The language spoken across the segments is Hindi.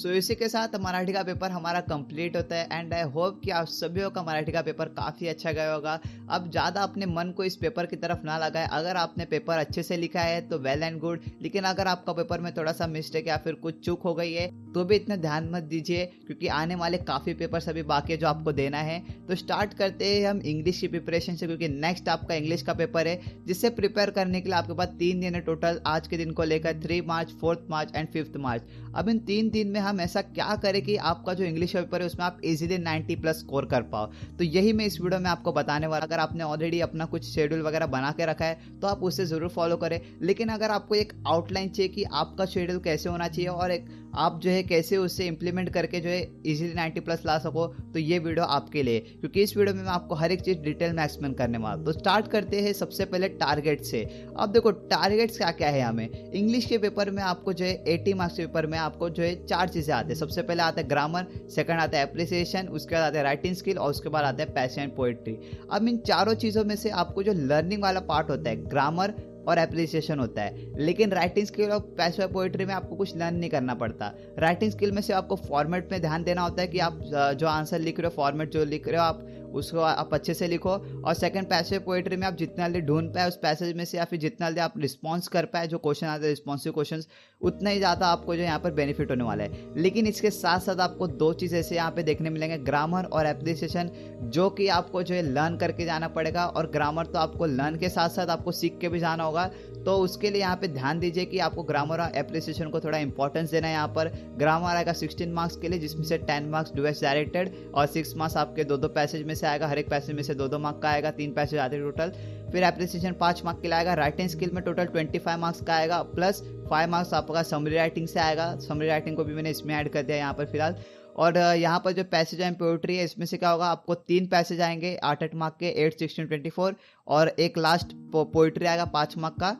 सो इसी के साथ मराठी का पेपर हमारा कंप्लीट होता है एंड आई होप कि आप सभी का मराठी का पेपर काफ़ी अच्छा गया होगा। अब ज़्यादा अपने मन को इस पेपर की तरफ ना लगाए। अगर आपने पेपर अच्छे से लिखा है तो वेल एंड गुड, लेकिन अगर आपका पेपर में थोड़ा सा मिस्टेक या फिर कुछ चूक हो गई है तो भी इतना ध्यान मत दीजिए, क्योंकि आने वाले काफ़ी पेपर्स अभी बाकी है जो आपको देना है। तो स्टार्ट करते हैं हम इंग्लिश की प्रिपरेशन से, क्योंकि नेक्स्ट आपका इंग्लिश का पेपर है जिससे प्रिपेयर करने के लिए आपके पास 3 दिन है टोटल, आज के दिन को लेकर 3 मार्च, 4 मार्च एंड 5 मार्च। अब इन 3 दिन में हम ऐसा क्या करें कि आपका जो इंग्लिश का पेपर है उसमें आप इजीली 90+ स्कोर कर पाओ। तो यही मैं इस वीडियो में आपको बताने वाला। अगर आपने ऑलरेडी अपना कुछ शेड्यूल वगैरह बना के रखा है तो आप उसे ज़रूर फॉलो करें, लेकिन अगर आपको एक आउटलाइन चाहिए कि आपका शेड्यूल कैसे होना चाहिए और एक आप जो है कैसे उसे इंप्लीमेंट करके जो है इजीली 90+ ला सको, तो ये वीडियो आपके लिए, क्योंकि इस वीडियो में मैं आपको हर एक चीज़ डिटेल में एक्सप्लेन करने वाला हूँ। तो स्टार्ट करते हैं सबसे पहले टारगेट से। अब देखो टारगेट्स क्या क्या है हमें। इंग्लिश के पेपर में आपको जो है 80 मार्क्स के पेपर में आपको जो है 4 चीज़ें आती है। सबसे पहले आता है ग्रामर, सेकंड आता है एप्रिसिएशन, उसके बाद आता है राइटिंग स्किल और उसके बाद आता है पैशन एंड पोइट्री। अब इन चारों चीज़ों में से आपको जो लर्निंग वाला पार्ट होता है, ग्रामर और एप्रिसिएशन होता है, लेकिन राइटिंग स्किल और पैसिव पोएट्री में आपको कुछ लर्न नहीं करना पड़ता। राइटिंग स्किल में से आपको फॉर्मेट में ध्यान देना होता है कि आप जो आंसर लिख रहे हो, फॉर्मेट जो लिख रहे हो आप उसको आप अच्छे से लिखो। और सेकंड पैसिव पोएट्री में आप जितना जल्दी ढूंढ पाए उस पैसेज में से या फिर जितना जल्दी आप रिस्पॉन्स कर पाए, जो क्वेश्चन आते हैं रिस्पॉन्सिव क्वेश्चन, उतना ही ज़्यादा आपको जो यहाँ पर बेनिफिट होने वाला है। लेकिन इसके साथ साथ आपको 2 चीज़ ऐसे यहाँ पे देखने मिलेंगे, ग्रामर और एप्रिसिएशन, जो कि आपको जो है लर्न करके जाना पड़ेगा। और ग्रामर तो आपको लर्न के साथ साथ आपको सीख के भी जाना होगा, तो उसके लिए यहाँ पे ध्यान दीजिए कि आपको ग्रामर और एप्रिसिएशन को थोड़ा इंपॉर्टेंस देना है। यहाँ पर ग्रामर आएगा 16 मार्क्स के लिए, जिसमें से 10 मार्क्स डूएस डायरेक्टेड और 6 मार्क्स आपके 2 पैसेज में से आएगा। हर एक पैसेज में से 2 मार्क का आएगा, 3 पैसेज आते हैं टोटल। फिर एप्रिसिएशन 5 मार्क के लिए आएगा। राइटिंग स्किल में टोटल 25 मार्क्स का आएगा, प्लस 5 मार्क्स आपका समरी राइटिंग से आएगा। समरी राइटिंग को भी मैंने इसमें ऐड कर दिया यहाँ पर फिलहाल। और यहाँ पर जो पैसेज एंड पोएट्री है इसमें से क्या होगा, आपको 3 पैसेज आएंगे 8 मार्क के, 8, 16, 24, और एक लास्ट पोएट्री आएगा 5 मार्क का।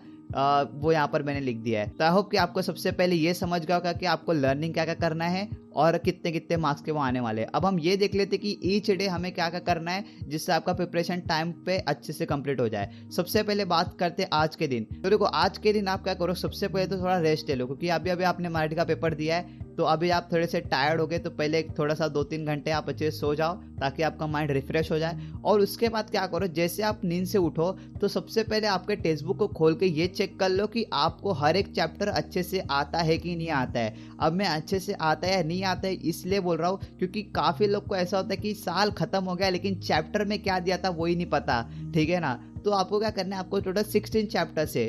वो यहाँ पर मैंने लिख दिया है। तो आई होप कि आपको सबसे पहले ये समझ गया होगा कि आपको लर्निंग क्या क्या करना है और कितने कितने मार्क्स के वो आने वाले हैं। अब हम ये देख लेते कि ईच डे हमें क्या क्या करना है जिससे आपका प्रिपरेशन टाइम पे अच्छे से कंप्लीट हो जाए। सबसे पहले बात करते हैं आज के दिन। तो देखो आज के दिन आप क्या करो, सबसे पहले तो थोड़ा रेस्ट ले लो, क्योंकि अभी अभी आपने मराठी का पेपर दिया है तो अभी आप थोड़े से टायर्ड हो गए, तो पहले थोड़ा सा 2-3 घंटे आप अच्छे से सो जाओ ताकि आपका माइंड रिफ्रेश हो जाए। और उसके बाद क्या करो, जैसे आप नींद से उठो तो सबसे पहले आपके टेक्स्ट बुक को खोल के ये चेक कर लो कि आपको हर एक चैप्टर अच्छे से आता है कि नहीं आता है। अब मैं अच्छे से आता है या नहीं आता है इसलिए बोल रहा हूँ क्योंकि काफ़ी लोग को ऐसा होता है कि साल खत्म हो गया लेकिन चैप्टर में क्या दिया था वही नहीं पता, ठीक है ना। तो आपको क्या करना है, आपको टोटल 16 चैप्टर्स है।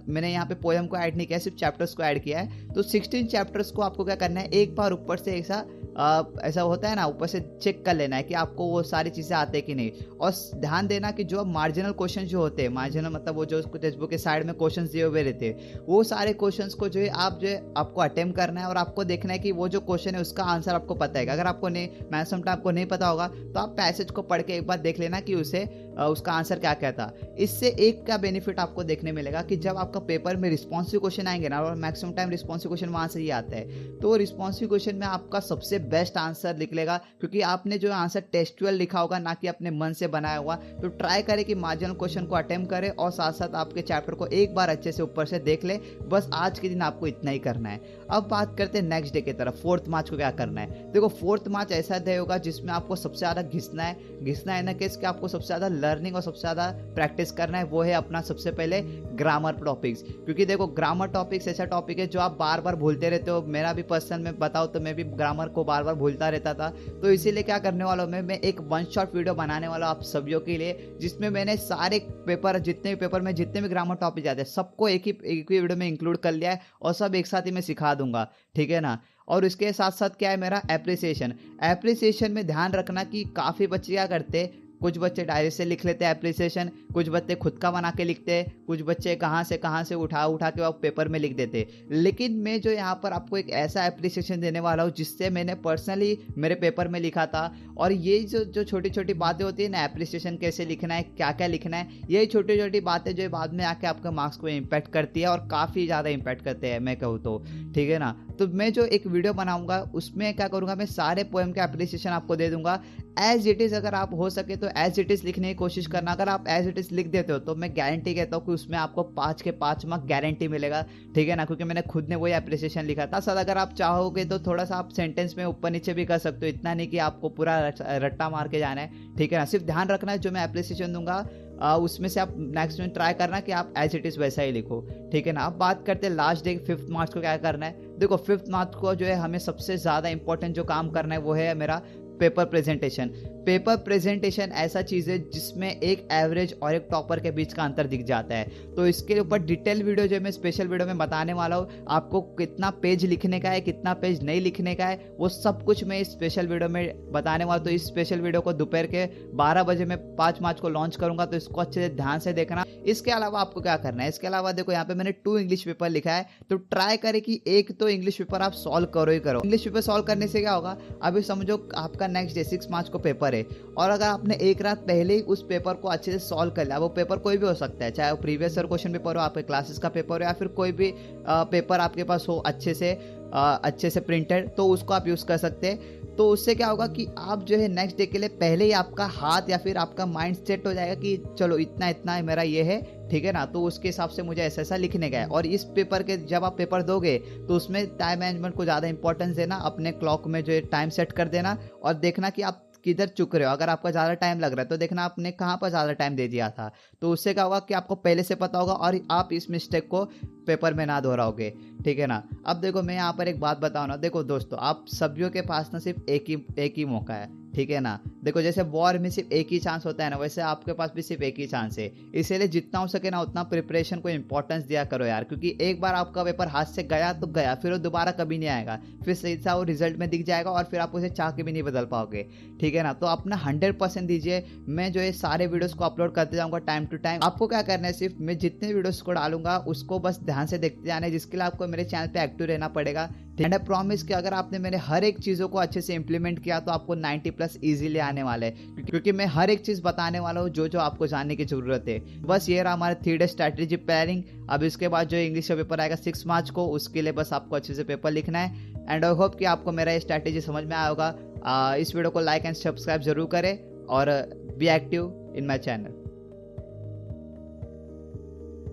मैंने यहाँ पे पोएम को ऐड नहीं किया, सिर्फ चैप्टर्स को ऐड किया है। तो 16 चैप्टर्स को आपको क्या करना है, एक बार ऊपर से ऐसा होता है ना, ऊपर से चेक कर लेना है कि आपको वो सारी चीज़ें आते हैं कि नहीं। और ध्यान देना कि जो मार्जिनल क्वेश्चन जो होते हैं, मार्जिनल मतलब वो जो टेक्स्ट बुक के साइड में क्वेश्चन दिए हुए रहते हैं, वो सारे क्वेश्चंस को जो है आपको अटेम्प्ट करना है और आपको देखना है कि वो जो क्वेश्चन है उसका आंसर आपको पता है। अगर आपको नहीं, मैक्सिमम टाइम आपको नहीं पता होगा तो आप पैसेज को पढ़ के एक बार देख लेना कि उसका आंसर क्या क्या था। इससे एक क्या बेनिफिट आपको देखने मिलेगा कि जब आपका पेपर में रिस्पॉन्सिव क्वेश्चन आएंगे ना, और मैक्सिमम टाइम रिस्पॉन्सिव क्वेश्चन वहाँ से ही आता है, तो रिस्पॉन्सिव क्वेश्चन में आपका सबसे बेस्ट आंसर निकलेगा, क्योंकि आपने जो आंसर टेक्सचुअल लिखा होगा ना कि अपने मन से बनाया हुआ। तो ट्राई करें कि मार्जिनल क्वेश्चन को अटेम्प्ट करें और साथ साथ आपके चैप्टर को एक बार अच्छे से ऊपर से देख ले। बस आज के दिन आपको इतना ही करना है। अब बात करते हैं नेक्स्ट डे की तरफ। 4 मार्च को क्या करना है, देखो 4 मार्च ऐसा डे होगा जिसमें आपको सबसे ज़्यादा घिसना है ना केस कि आपको सबसे ज़्यादा लर्निंग और सबसे ज़्यादा प्रैक्टिस करना है। वो है अपना सबसे पहले ग्रामर टॉपिक्स, क्योंकि देखो ग्रामर टॉपिक्स ऐसा टॉपिक है जो आप बार बार भूलते रहते हो। मेरा भी पर्सनल में बताओ तो मैं भी ग्रामर को बार बार भूलता रहता था। तो इसीलिए क्या करने वाला हूँ, मैं एक 1 शॉट वीडियो बनाने वाला हूँ आप सभी के लिए, जिसमें मैंने सारे पेपर जितने भी पेपर में जितने भी ग्रामर टॉपिक आते हैं सबको एक ही वीडियो में इंक्लूड कर लिया है और सब एक साथ ही मैं सिखा दूंगा, ठीक है ना। और इसके साथ साथ क्या है मेरा एप्रिसिएशन में ध्यान रखना कि काफ़ी बच्चे क्या करते हैं, कुछ बच्चे डायरी से लिख लेते हैं एप्रिसिएशन, कुछ बच्चे खुद का बना के लिखते हैं, कुछ बच्चे कहाँ से उठा के वो पेपर में लिख देते हैं। लेकिन मैं जो यहाँ पर आपको एक ऐसा एप्रिसिएशन देने वाला हूँ जिससे मैंने पर्सनली मेरे पेपर में लिखा था। और ये जो छोटी छोटी बातें होती है ना, एप्रिसिएशन कैसे लिखना है, क्या क्या लिखना है, यही छोटी छोटी बातें जो बाद में आके आपके मार्क्स को इम्पैक्ट करती है और काफ़ी ज़्यादा इम्पैक्ट करते हैं मैं कहूँ तो, ठीक है ना। तो मैं जो एक वीडियो बनाऊंगा उसमें क्या करूंगा, मैं सारे पोएम के एप्रिसिएशन आपको दे दूंगा एज इट इज़। अगर आप हो सके तो एज इट इज़ लिखने की कोशिश करना। अगर आप एज इट इज़ लिख देते हो तो मैं गारंटी कहता हूँ कि उसमें आपको 5 के 5 मार्क गारंटी मिलेगा, ठीक है ना, क्योंकि मैंने खुद ने वही एप्रिसिएशन लिखा था। साथ अगर आप चाहोगे तो थोड़ा सा आप सेंटेंस में ऊपर नीचे भी कर सकते हो, इतना नहीं कि आपको पूरा रट्टा मार के जाना है, ठीक है ना। सिर्फ ध्यान रखना है जो मैं एप्रिसिएशन दूंगा उसमें से आप नेक्स्ट में ट्राई करना कि आप एज इट इज़ वैसा ही लिखो, ठीक है ना। अब बात करते हैं लास्ट डे 5th मार्च को क्या करना है। देखो 5th मार्च को जो है हमें सबसे ज़्यादा इंपॉर्टेंट जो काम करना है वो है मेरा पेपर प्रेजेंटेशन। पेपर प्रेजेंटेशन ऐसा चीज़ है जिसमें एक एवरेज और एक टॉपर के बीच का अंतर दिख जाता है। तो इसके ऊपर डिटेल वीडियो जो मैं स्पेशल वीडियो में बताने वाला हूँ, आपको कितना पेज लिखने का है, कितना पेज नहीं लिखने का है, वो सब कुछ मैं इस स्पेशल वीडियो में बताने वाला हूँ। तो इस स्पेशल वीडियो को दोपहर के 12 बजे मैं 5 मार्च को लॉन्च करूंगा, तो इसको अच्छे से ध्यान से देखना। इसके अलावा आपको क्या करना है, इसके अलावा देखो यहाँ पे मैंने 2 इंग्लिश पेपर लिखा है, तो ट्राई करें कि एक तो इंग्लिश पेपर आप सॉल्व करो ही करो। इंग्लिश पेपर सॉल्व करने से क्या होगा, अभी समझो आपका नेक्स्ट डे 6 मार्च को पेपर है, और अगर आपने एक रात पहले ही उस पेपर को अच्छे से सॉल्व कर लिया, वो पेपर कोई भी हो सकता है, चाहे वो प्रीवियस ईयर क्वेश्चन पेपर हो, आपके क्लासेस का पेपर हो, या फिर कोई भी पेपर आपके पास हो अच्छे से प्रिंटेड, तो उसको आप यूज़ कर सकते हैं। तो उससे क्या होगा कि आप जो है नेक्स्ट डे के लिए पहले ही आपका हाथ या फिर आपका माइंड सेट हो जाएगा कि चलो इतना इतना मेरा ये है, ठीक है ना, तो उसके हिसाब से मुझे ऐसा ऐसा लिखने का है। और इस पेपर के जब आप पेपर दोगे तो उसमें टाइम मैनेजमेंट को ज़्यादा इंपॉर्टेंस देना, अपने क्लॉक में जो है टाइम सेट कर देना, और देखना कि आप किधर चुक रहे हो। अगर आपका ज़्यादा टाइम लग रहा है तो देखना आपने कहाँ पर ज़्यादा टाइम दे दिया था, तो उससे क्या होगा कि आपको पहले से पता होगा और आप इस मिस्टेक को पेपर में ना दोहराओगे, ठीक है ना। अब देखो मैं यहाँ पर एक बात बताऊँ ना, देखो दोस्तों आप सभी के पास ना सिर्फ एक ही मौका है, ठीक है ना। देखो जैसे वॉर में सिर्फ एक ही चांस होता है ना, वैसे आपके पास भी सिर्फ एक ही चांस है। इसीलिए जितना हो सके ना उतना प्रिपरेशन को इंपॉर्टेंस दिया करो यार, क्योंकि एक बार आपका पेपर हाथ से गया तो गया, फिर वो दोबारा कभी नहीं आएगा, फिर सही सा वो रिजल्ट में दिख जाएगा और फिर आप उसे चाह के भी नहीं बदल पाओगे, ठीक है ना। तो अपना 100% दीजिए। मैं जो है सारे वीडियोस को अपलोड करते जाऊंगा टाइम टू टाइम। आपको क्या करना है, सिर्फ मैं जितने वीडियोस को डालूंगा उसको बस ध्यान से देखते जाना है, जिसके लिए आपको मेरे चैनल पे एक्टिव रहना पड़ेगा। एंड आई प्रॉमिस कि अगर आपने मेरे हर एक चीज़ों को अच्छे से इंप्लीमेंट किया तो आपको 90+ इजीली आने वाला है, क्योंकि मैं हर एक चीज़ बताने वाला हूँ जो जो आपको जानने की ज़रूरत है। बस ये रहा हमारे 3 डे स्ट्रैटेजी प्लानिंग। अब इसके बाद जो इंग्लिश का पेपर आएगा 6 मार्च को, उसके लिए बस आपको अच्छे से पेपर लिखना है। एंड आई होप कि आपको मेरा ये स्ट्रैटेजी समझ में आया होगा। इस वीडियो को लाइक एंड सब्सक्राइब जरूर करें और be active in my channel.